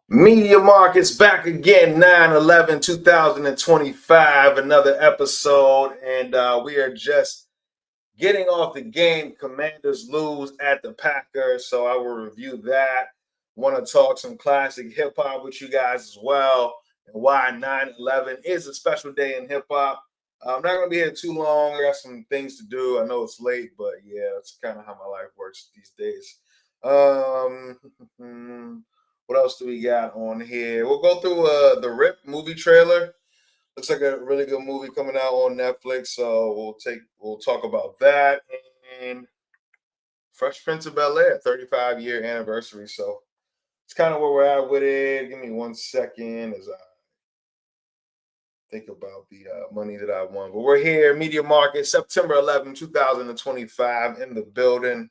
Media Markets back again, 9/11/2025, another episode, and we are just getting off the game. Commanders lose at the Packers, so I will review that. Want to talk some classic hip hop with you guys as well, and why 9/11 is a special day in hip hop. I'm not going to be here too long. I got some things to do. I know it's late, but yeah, that's kind of how my life works these days. What else do we got on here? We'll go through the Rip movie trailer. Looks like a really good movie coming out on Netflix, so we'll talk about that. And Fresh Prince of Bel-Air 35-year anniversary. So it's kind of where we're at with it. Give me 1 second as I think about the money that I won. But we're here, Media Market, September 11, 2025, in the building.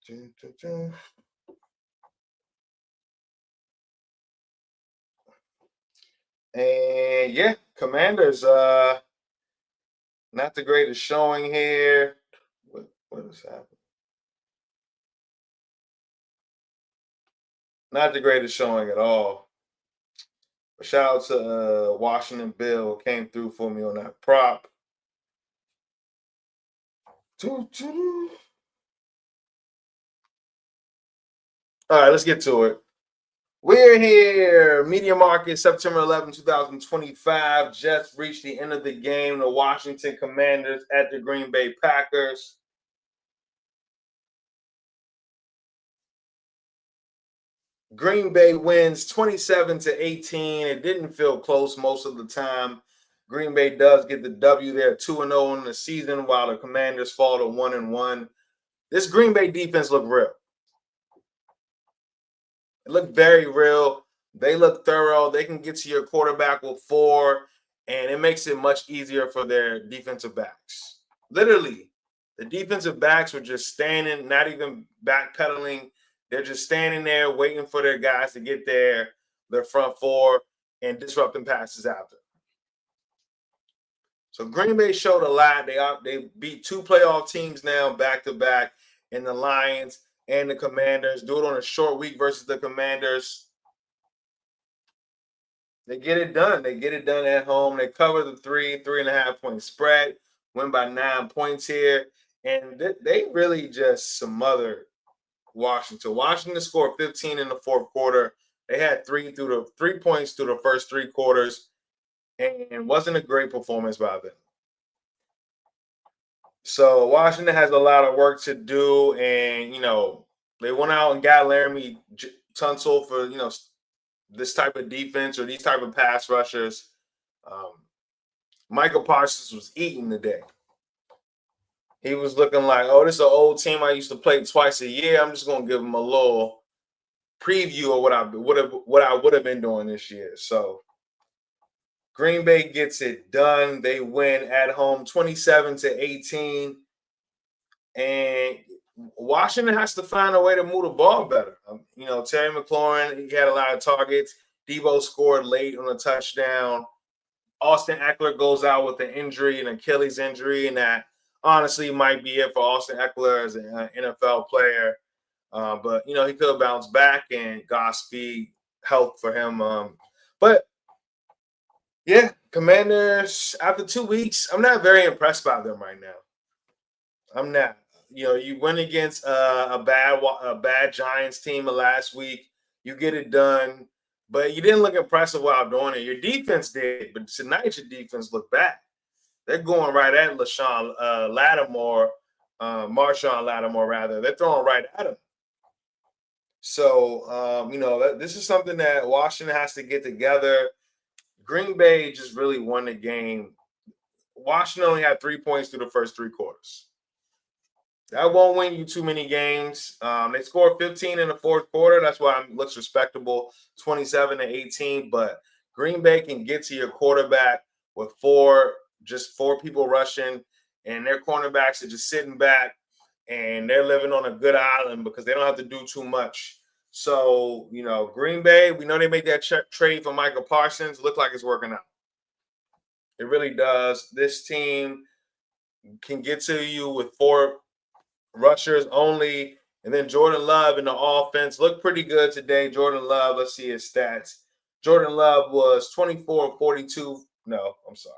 Dun, dun, dun. And yeah, Commanders, not the greatest showing here. What is happening? Not the greatest showing at all. But shout out to Washington Bill, came through for me on that prop. All right, let's get to it. We're here, Media Market, September 11, 2025. Just reached the end of the game. The Washington Commanders at the Green Bay Packers. Green Bay wins 27-18. It didn't feel close most of the time. Green Bay does get the W there, 2-0 in the season, while the Commanders fall to 1-1. This Green Bay defense looked real. It looked very real. They look thorough. They can get to your quarterback with 4, and it makes it much easier for their defensive backs. Literally, the defensive backs were just standing, not even backpedaling. They're just standing there waiting for their guys to get their front 4 and disrupting passes after. So Green Bay showed a lot. They beat 2 playoff teams now back to back in the Lions and the Commanders. Do it on a short week versus the Commanders. They get it done. They get it done at home. They cover the 3.5 point spread, win by 9 points here. And they really just smothered Washington. Washington scored 15 in the fourth quarter. They had 3 points through the first 3 quarters, and wasn't a great performance by them. So Washington has a lot of work to do, and they went out and got Laramie Tunsil for this type of defense or these type of pass rushers. Michael Parsons was eating today. He was looking like, oh, this is an old team I used to play twice a year. I'm just gonna give him a little preview of what I would have been doing this year. So Green Bay gets it done. They win at home 27-18. And Washington has to find a way to move the ball better. Terry McLaurin, he had a lot of targets. Debo scored late on a touchdown. Austin Eckler goes out with an injury, an Achilles injury, and that honestly might be it for Austin Eckler as an NFL player. But he could bounce back, and Godspeed health for him. But yeah, Commanders, after 2 weeks, I'm not very impressed by them right now. I'm not. You went against a bad Giants team last week. You get it done, but you didn't look impressive while doing it. Your defense did, but tonight your defense looked bad. They're going right at Marshawn Lattimore, rather. They're throwing right at him. So, this is something that Washington has to get together. Green Bay just really won the game. Washington only had 3 points through the first 3 quarters. That won't win you too many games. They scored 15 in the fourth quarter. That's why it looks respectable, 27-18. But Green Bay can get to your quarterback with 4 people rushing, and their cornerbacks are just sitting back, and they're living on a good island because they don't have to do too much. So, Green Bay, we know they made that trade for Michael Parsons. Look like it's working out. It really does. This team can get to you with 4 rushers only. And then Jordan Love in the offense looked pretty good today. Jordan Love, let's see his stats. Jordan Love was 24 42. No, I'm sorry.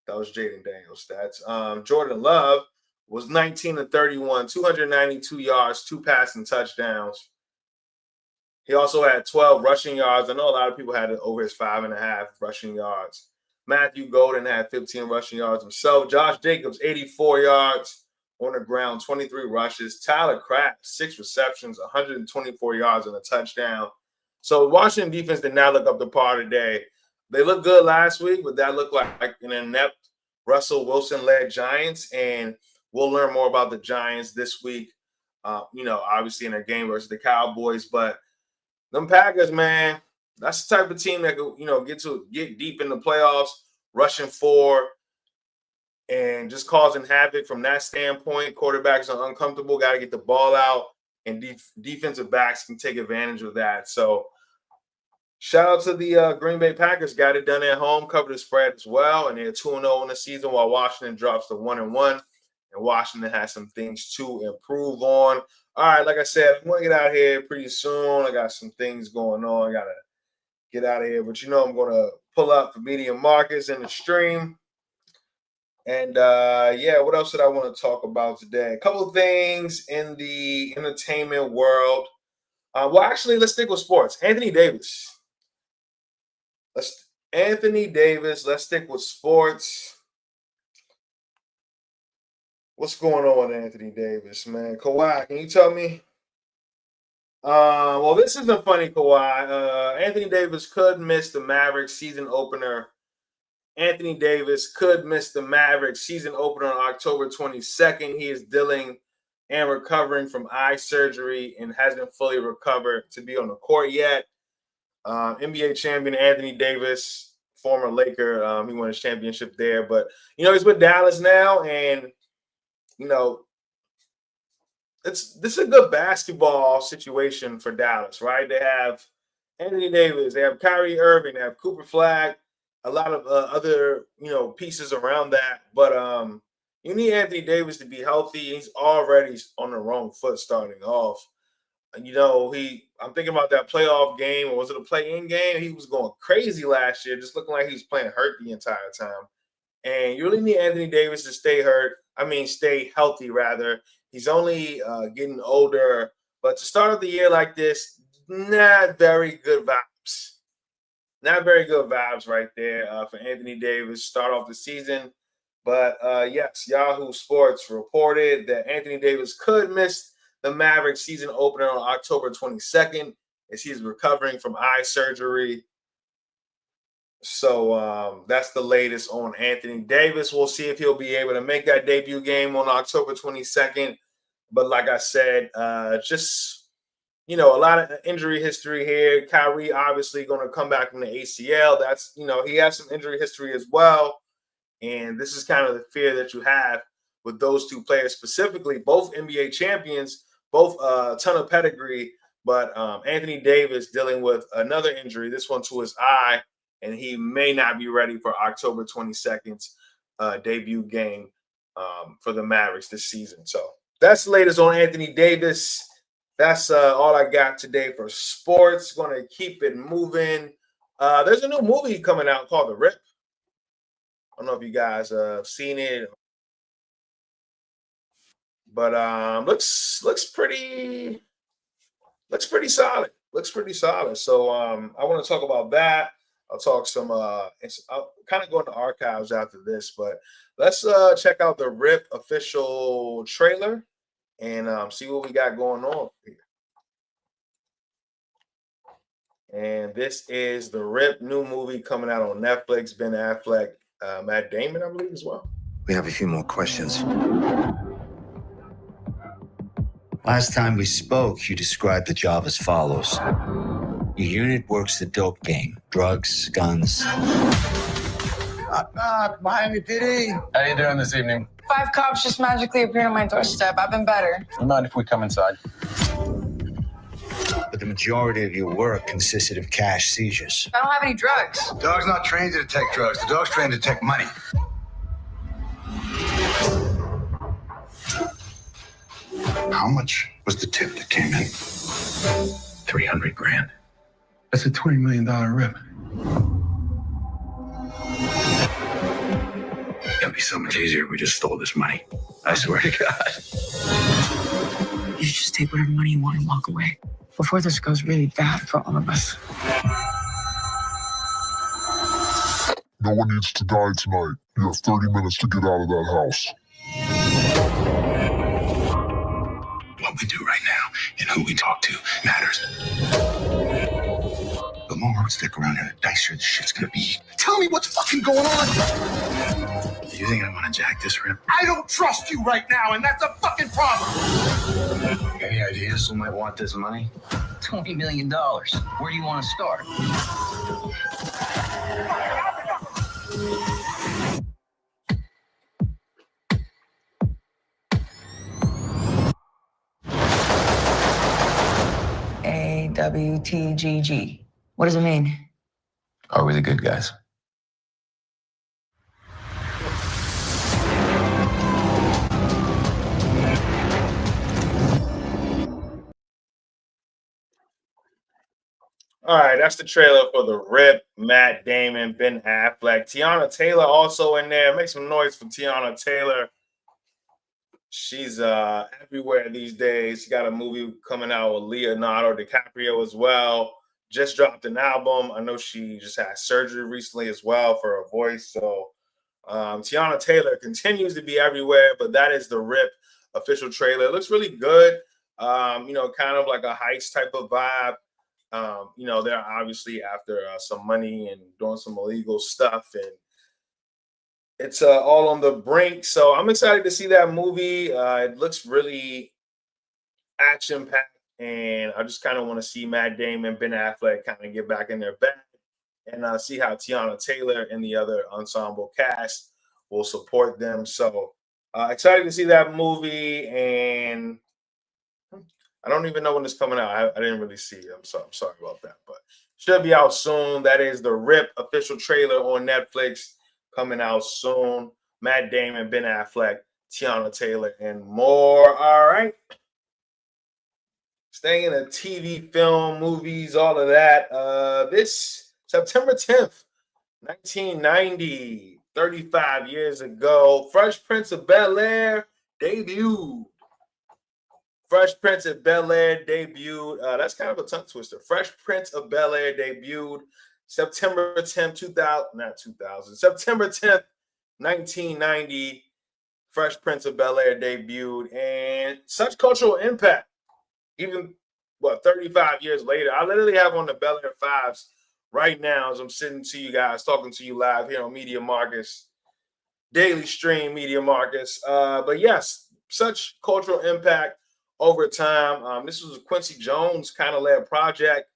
That was Jaden Daniels' stats. Jordan Love was 19 of 31, 292 yards, 2 passing touchdowns. He also had 12 rushing yards. I know a lot of people had it over his 5.5 rushing yards. Matthew Golden had 15 rushing yards himself. Josh Jacobs, 84 yards on the ground, 23 rushes. Tyler Kraft, 6 receptions, 124 yards and a touchdown. So Washington defense did not look up to par today. They looked good last week, but that looked like an inept Russell Wilson-led Giants, and we'll learn more about the Giants this week, obviously in their game versus the Cowboys. But them Packers, man, that's the type of team that could, get deep in the playoffs, rushing 4 and just causing havoc from that standpoint. Quarterbacks are uncomfortable, got to get the ball out, and defensive backs can take advantage of that. So shout out to the Green Bay Packers, got it done at home, covered the spread as well, and they're 2-0 in the season while Washington drops to 1-1, and Washington has some things to improve on. All right, like I said, I'm going to get out of here pretty soon. I got some things going on. I got to get out of here. But I'm going to pull up for Media Markus in the stream. And, what else did I want to talk about today? A couple of things in the entertainment world. Actually, let's stick with sports. Anthony Davis. Let's stick with sports. What's going on with Anthony Davis, man? Kawhi, can you tell me? This isn't funny, Kawhi. Anthony Davis could miss the Mavericks season opener. Anthony Davis could miss the Mavericks season opener on October 22nd. He is dealing and recovering from eye surgery and hasn't fully recovered to be on the court yet. NBA champion Anthony Davis, former Laker, he won his championship there. But, he's with Dallas now, and this is a good basketball situation for Dallas, right? They have Anthony Davis, they have Kyrie Irving, they have Cooper Flag, a lot of other, pieces around that. But you need Anthony Davis to be healthy. He's already on the wrong foot starting off. I'm thinking about that playoff game, or was it a play-in game? He was going crazy last year, just looking like he was playing hurt the entire time. And you really need Anthony Davis to stay healthy, rather. He's only getting older. But to start off the year like this, not very good vibes. Not very good vibes right there for Anthony Davis. Start off the season. But, yes, Yahoo Sports reported that Anthony Davis could miss the Mavericks season opener on October 22nd as he's recovering from eye surgery. So that's the latest on Anthony Davis. We'll see if he'll be able to make that debut game on October 22nd. But like I said, a lot of injury history here. Kyrie obviously going to come back from the ACL. That's, he has some injury history as well. And this is kind of the fear that you have with those two players specifically, both NBA champions, both a ton of pedigree. But Anthony Davis dealing with another injury, this one to his eye, and he may not be ready for October 22nd's debut game for the Mavericks this season. So that's the latest on Anthony Davis. That's all I got today for sports. Going to keep it moving. There's a new movie coming out called The Rip. I don't know if you guys have seen it, but looks pretty solid. Looks pretty solid. So I want to talk about that. I'll talk I'll kind of go into archives after this, but let's check out the Rip official trailer and see what we got going on here. And this is the Rip, new movie coming out on Netflix. Ben Affleck, Matt Damon, I believe, as well. We have a few more questions. Last time we spoke, you described the job as follows. Your unit works the dope game. Drugs, guns. Knock, knock, Miami PD. How you doing this evening? 5 cops just magically appeared on my doorstep. I've been better. Don't mind if we come inside. But the majority of your work consisted of cash seizures. I don't have any drugs. The dog's not trained to detect drugs. The dog's trained to detect money. How much was the tip that came in? 300 grand. That's a $20 million rip. It'd be so much easier if we just stole this money. I swear to God. You should just take whatever money you want and walk away before this goes really bad for all of us. No one needs to die tonight. You have 30 minutes to get out of that house. What we do right now and who we talk to matters. The longer we stick around here, the dicier the shit's gonna be. Tell me what's fucking going on. Do you think I want to jack this rip? I don't trust you right now, and that's a fucking problem. Any ideas who might want this money? $20 million. Where do you want to start? AWTGG. What does it mean? Are we the good guys? All right, that's the trailer for The Rip. Matt Damon, Ben Affleck, Tiana Taylor also in there. Make some noise for Tiana Taylor. She's everywhere these days. She got a movie coming out with Leonardo DiCaprio as well. Just dropped an album. I know she just had surgery recently as well for her voice. So Tiana Taylor continues to be everywhere, but that is The Rip official trailer. It looks really good. Kind of like a heist type of vibe. They're obviously after some money and doing some illegal stuff, and it's all on the brink. So I'm excited to see that movie. It looks really action packed, and I just kind of want to see Matt Damon, Ben Affleck kind of get back in their bag and see how Tiana Taylor and the other ensemble cast will support them. So excited to see that movie, and I don't even know when it's coming out. I didn't really see it. I'm sorry about that, but should be out soon. That is The Rip official trailer on Netflix coming out soon. Matt Damon, Ben Affleck, Tiana Taylor, and more. All right. Staying in a TV, film, movies, all of that. This September 10th, 1990, 35 years ago, Fresh Prince of Bel-Air debuted. Fresh Prince of Bel-Air debuted. That's kind of a tongue twister. Fresh Prince of Bel-Air debuted September 10th, September 10th, 1990. Fresh Prince of Bel-Air debuted, and such cultural impact. Even 35 years later, I literally have on the Bel-Air 5s right now as I'm sitting to you guys, talking to you live here on Media Marcus, daily stream Media Marcus. But yes, such cultural impact over time. This was a Quincy Jones kind of led project,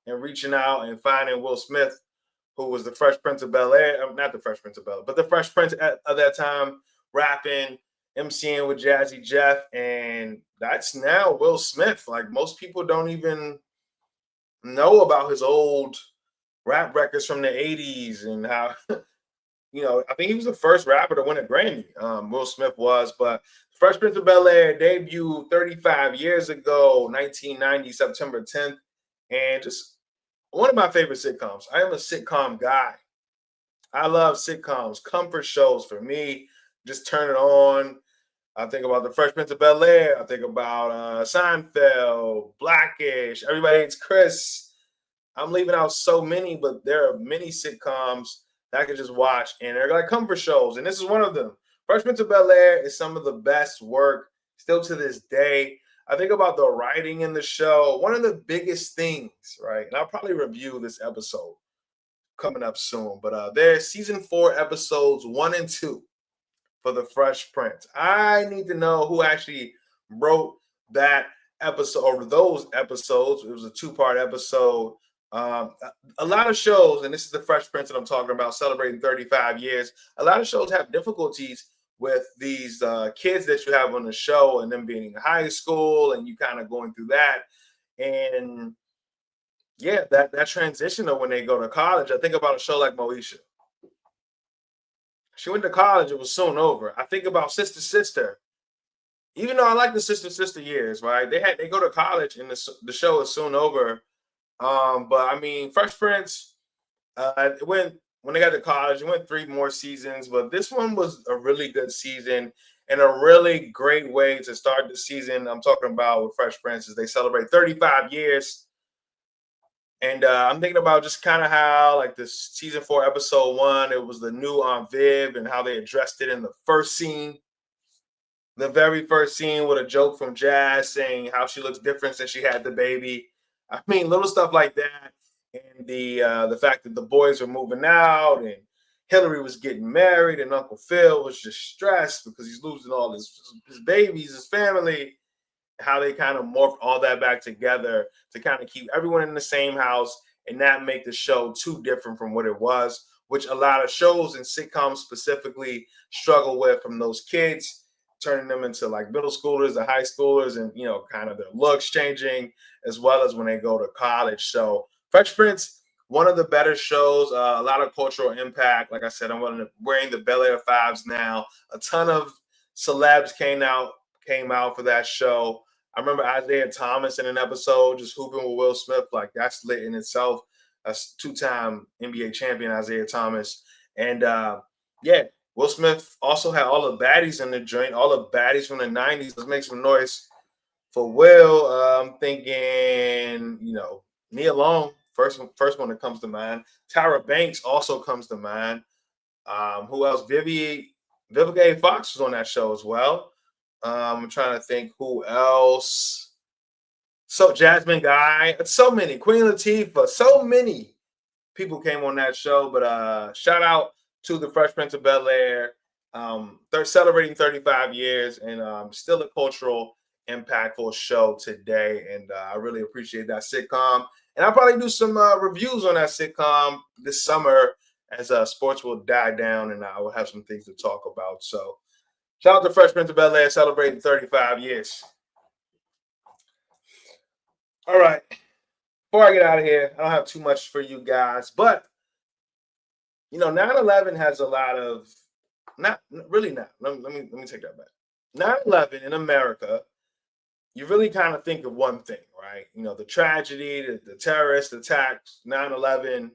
and reaching out and finding Will Smith, who was the Fresh Prince of Bel-Air, not the Fresh Prince of Bel-Air, but the Fresh Prince at that time, rapping, MCing with Jazzy Jeff, and that's now Will Smith. Like, most people don't even know about his old rap records from the 80s and how, I think he was the first rapper to win a Grammy, Will Smith was, but Fresh Prince of Bel-Air debuted 35 years ago, 1990, September 10th, and just one of my favorite sitcoms. I am a sitcom guy. I love sitcoms, comfort shows for me. Just turn it on. I think about the Fresh Prince of Bel-Air. I think about Seinfeld, Blackish, Everybody Hates Chris. I'm leaving out so many, but there are many sitcoms that I can just watch, and they're like comfort shows, and this is one of them. Fresh Prince of Bel-Air is some of the best work still to this day. I think about the writing in the show. One of the biggest things, right? And I'll probably review this episode coming up soon, but there's season 4 episodes 1 and 2 for the Fresh Prince. I need to know who actually wrote that episode or those episodes. It was a 2-part episode. A lot of shows, and this is the Fresh Prince that I'm talking about, celebrating 35 years. A lot of shows have difficulties with these kids that you have on the show and them being in high school and you kind of going through that. And yeah, that transition of when they go to college, I think about a show like Moesha. She went to college, it was soon over. I think about Sister Sister. Even though I like the Sister Sister years, right? They go to college and the show is soon over. But I mean, Fresh Prince, it went when they got to college, it went 3 more seasons, but this one was a really good season and a really great way to start the season. I'm talking about with Fresh Prince as they celebrate 35 years. And I'm thinking about just kind of how, like, this season 4, episode 1, it was the new Aunt Viv and how they addressed it in the first scene. The very first scene with a joke from Jazz saying how she looks different since she had the baby. I mean, little stuff like that, and the fact that the boys were moving out, and Hillary was getting married, and Uncle Phil was just stressed because he's losing all his babies, his family. How they kind of morphed all that back together to kind of keep everyone in the same house and not make the show too different from what it was, which a lot of shows and sitcoms specifically struggle with, from those kids turning them into like middle schoolers or high schoolers, and kind of their looks changing, as well as when they go to college. So Fresh Prince, one of the better shows, a lot of cultural impact. Like I said, I'm wearing the Bel Air fives now. A ton of celebs came out for that show. I remember Isaiah Thomas in an episode just hooping with Will Smith. Like, that's lit in itself. That's 2-time NBA champion Isaiah Thomas. And yeah, Will Smith also had all the baddies in the joint, all the baddies from the 90s. Let's make some noise for Will. I'm thinking, Nia Long, first one that comes to mind. Tyra Banks also comes to mind. Who else? Vivica Fox was on that show as well. I'm trying to think who else. So Jasmine Guy, so many. Queen Latifah, so many people came on that show. But shout out to the Fresh Prince of Bel Air. They're celebrating 35 years, and still a cultural impactful show today. And I really appreciate that sitcom. And I'll probably do some reviews on that sitcom this summer as sports will die down, and I will have some things to talk about. So shout out to Fresh Prince of Bel Air celebrating 35 years. All right. Before I get out of here, I don't have too much for you guys, but 9/11 has a lot of not really not. Let me take that back. 9/11 in America, you really kind of think of one thing, right? The tragedy, the terrorist attacks, 9/11,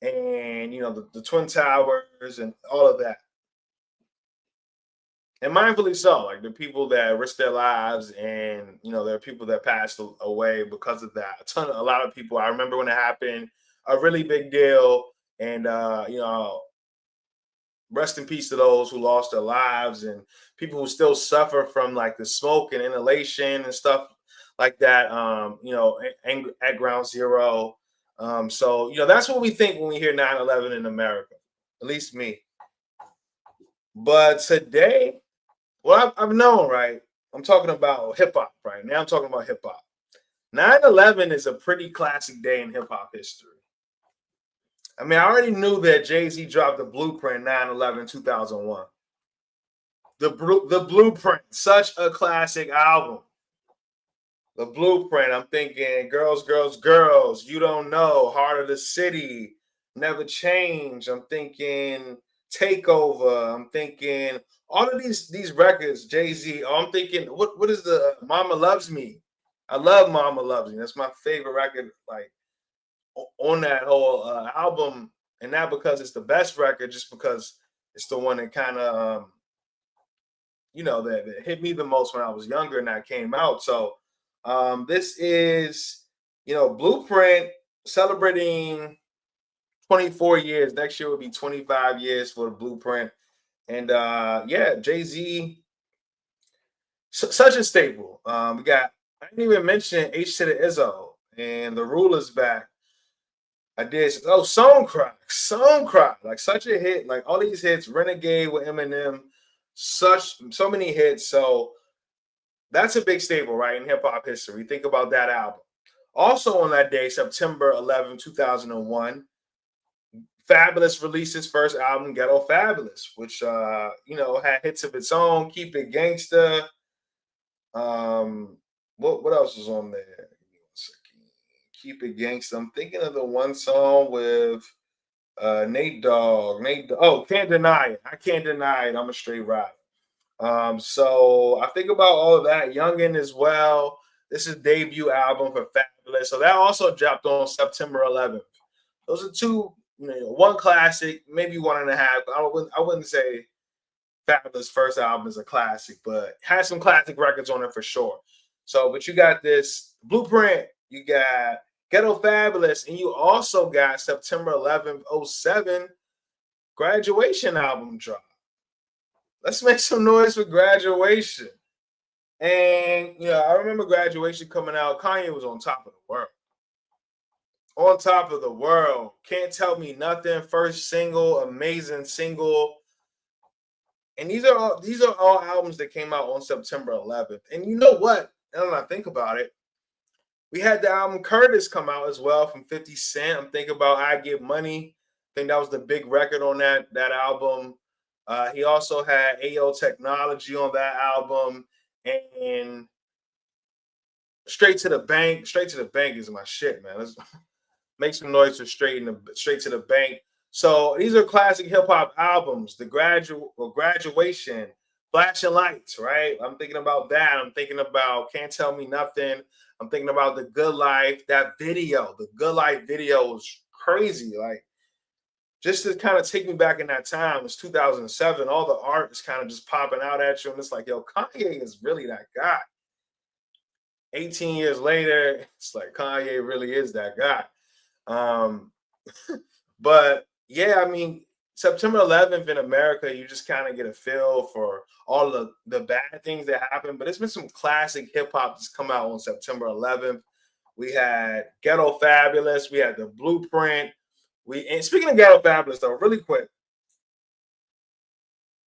and the Twin Towers and all of that. And mindfully so, like the people that risked their lives, and there are people that passed away because of that. A lot of people. I remember when it happened, a really big deal, and rest in peace to those who lost their lives, and people who still suffer from like the smoke and inhalation and stuff like that. At Ground Zero. So that's what we think when we hear 9/11 in America, at least me. But today, well, I've known, right? I'm talking about hip hop, right? Now I'm talking about hip hop. 9/11 is a pretty classic day in hip hop history. I mean, I already knew that Jay-Z dropped the Blueprint 9/11/2001. The Blueprint, such a classic album. The Blueprint, I'm thinking Girls, Girls, Girls, You Don't Know, Heart of the City, Never Change. I'm thinking Takeover. I'm thinking all of these records, Jay-Z. I'm thinking, what is the Mama Loves Me? I love Mama Loves Me. That's my favorite record, like, on that whole album. And not because it's the best record, just because it's the one that kind of, that hit me the most when I was younger and that came out. So this is, Blueprint celebrating 24 years. Next year will be 25 years for the Blueprint. And yeah, Jay-Z, such a staple. I didn't even mention H to the Izzo and The Ruler's Back. I did. Oh, Song Cry, like such a hit. Like all these hits, Renegade with Eminem, so many hits. So that's a big staple, right, in hip hop history. Think about that album. Also on that day, September 11, 2001, Fabulous released his first album, Ghetto Fabulous, which had hits of its own. Keep It Gangsta. What else was on there? Keep It Gangsta. I'm thinking of the one song with Nate Dogg. Can't Deny It. I Can't Deny It. I'm a Straight Rider. So I think about all of that. Youngin as well. This is debut album for Fabulous. So that also dropped on September 11th. Those are two, one classic, maybe one and a half. I wouldn't say Fabulous first album is a classic, but has some classic records on it for sure. So, but you got this Blueprint, you got Ghetto Fabulous, and you also got September 11th, 07, Graduation album drop. Let's make some noise for Graduation. And, I remember Graduation coming out. Kanye was on top of the world. On top of the world. Can't Tell Me Nothing. First single, amazing single. And these are all albums that came out on September 11th. And you know what? Now that I think about it, we had the album Curtis come out as well from 50 Cent. I'm thinking about I Get Money. I think that was the big record on that album. He also had AO Technology on that album. And Straight to the Bank. Straight to the Bank is my shit, man. Let's make some noise for Straight to the Bank. So these are classic hip hop albums. The Graduation, Flashing Lights, right? I'm thinking about that. I'm thinking about Can't Tell Me Nothing. I'm thinking about The Good Life. That video, the Good Life video was crazy. Like, just to kind of take me back in that time, it's 2007. All the art is kind of just popping out at you, and it's like, yo, Kanye is really that guy. 18 years later, it's like Kanye really is that guy. But yeah, I mean, September 11th in America, you just kind of get a feel for all the bad things that happened. But it's been some classic hip hop that's come out on September 11th. We had Ghetto Fabulous. We had the Blueprint. And speaking of Ghetto Fabulous, though, really quick,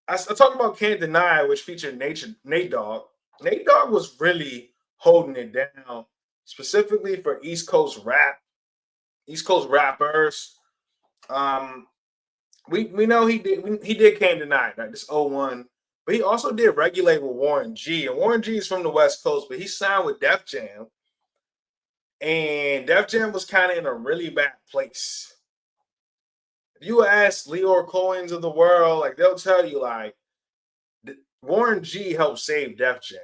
I talked about Can't Deny, which featured Nate Dogg. Nate Dogg was really holding it down, specifically for East Coast rappers. We know he did Can't Deny, right? This 01, but he also did Regulate with Warren G. And Warren G is from the West Coast, but he signed with Def Jam, and Def Jam was kind of in a really bad place. If you ask Leor Cohens of the world, like, they'll tell you, like, Warren G helped save Def Jam.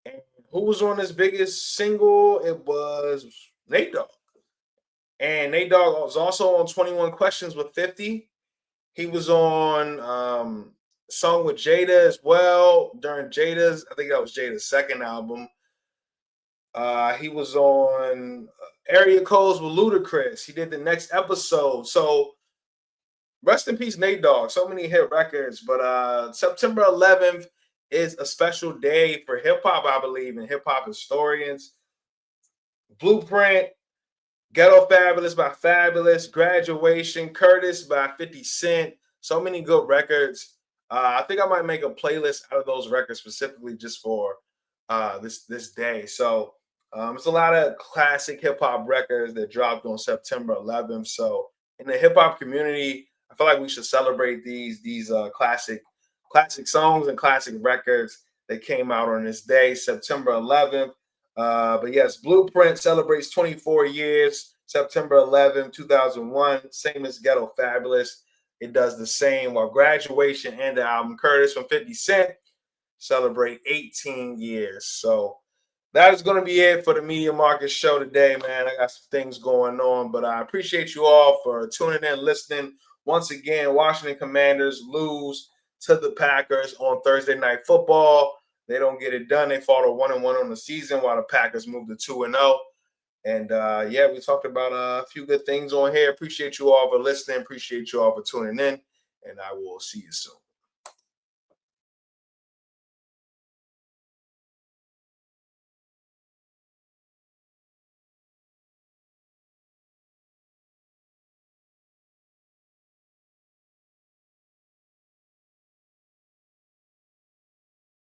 And who was on his biggest single? It was Nate Dogg. And Nate Dogg was also on 21 Questions with 50. He was on a song with Jada as well during Jada's, I think that was Jada's second album. He was on Area Codes with Ludacris. He did The Next Episode. So rest in peace, Nate Dogg. So many hit records. But September 11th is a special day for hip hop, I believe, and hip hop historians. Blueprint, Ghetto Fabulous by Fabulous, Graduation, Curtis by 50 Cent. So many good records. I think I might make a playlist out of those records specifically just for this day. So it's a lot of classic hip hop records that dropped on September 11th. So in the hip hop community, I feel like we should celebrate these classic songs and classic records that came out on this day, September 11th. But yes, Blueprint celebrates 24 years, September 11th, 2001, same as Ghetto Fabulous. It does the same, while Graduation and the album Curtis from 50 Cent celebrate 18 years. So that is going to be it for the Media Market Show today, man. I got some things going on, but I appreciate you all for tuning in, listening. Once again, Washington Commanders lose to the Packers on Thursday Night Football. They don't get it done. They fall to 1-1 on the season, while the Packers move to 2-0. And yeah, we talked about a few good things on here. Appreciate you all for listening. Appreciate you all for tuning in. And I will see you soon.